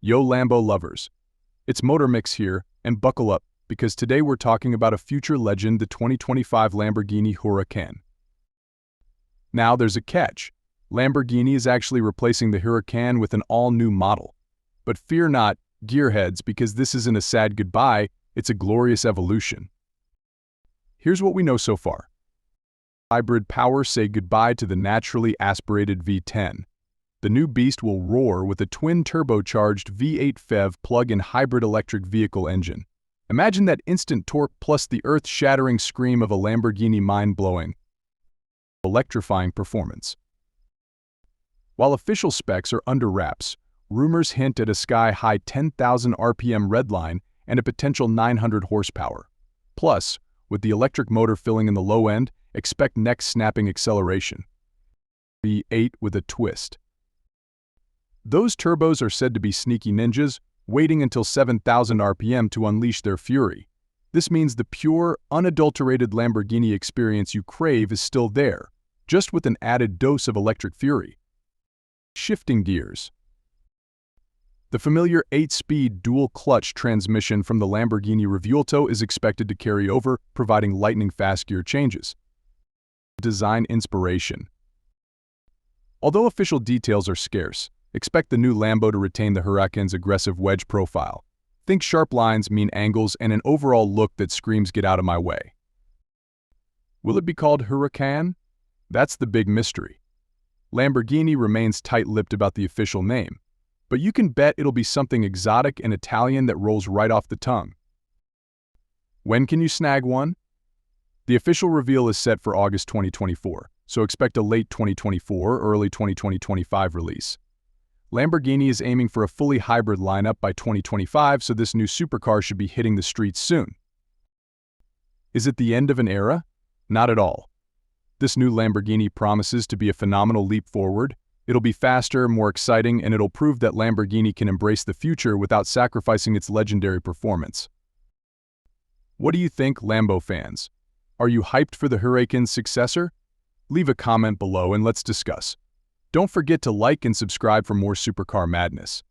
Yo Lambo lovers, it's MotorMix here, and buckle up, because today we're talking about a future legend, the 2025 Lamborghini Huracan. Now there's a catch. Lamborghini is actually replacing the Huracan with an all-new model. But fear not, gearheads, because this isn't a sad goodbye, it's a glorious evolution. Here's what we know so far. Hybrid power say goodbye to the naturally aspirated V10. The new beast will roar with a twin-turbocharged V8 PHEV plug-in hybrid electric vehicle engine. Imagine that instant torque plus the earth-shattering scream of a Lamborghini, mind-blowing, electrifying performance. While official specs are under wraps, rumors hint at a sky-high 10,000 RPM redline and a potential 900 horsepower. Plus, with the electric motor filling in the low end, expect neck-snapping acceleration. V8 with a twist. Those turbos are said to be sneaky ninjas, waiting until 7,000 RPM to unleash their fury. This means the pure, unadulterated Lamborghini experience you crave is still there, just with an added dose of electric fury. Shifting gears. The familiar 8-speed dual-clutch transmission from the Lamborghini Revuelto is expected to carry over, providing lightning-fast gear changes. Design inspiration. Although official details are scarce, expect the new Lambo to retain the Huracan's aggressive wedge profile. Think sharp lines, mean angles, and an overall look that screams "get out of my way." Will it be called Huracan? That's the big mystery. Lamborghini remains tight-lipped about the official name, but you can bet it'll be something exotic and Italian that rolls right off the tongue. When can you snag one? The official reveal is set for August 2024, so expect a late 2024 or early 2025 release. Lamborghini is aiming for a fully hybrid lineup by 2025, so this new supercar should be hitting the streets soon. Is it the end of an era? Not at all. This new Lamborghini promises to be a phenomenal leap forward. It'll be faster, more exciting, and it'll prove that Lamborghini can embrace the future without sacrificing its legendary performance. What do you think, Lambo fans? Are you hyped for the Huracan Successor? Leave a comment below and let's discuss. Don't forget to like and subscribe for more supercar madness.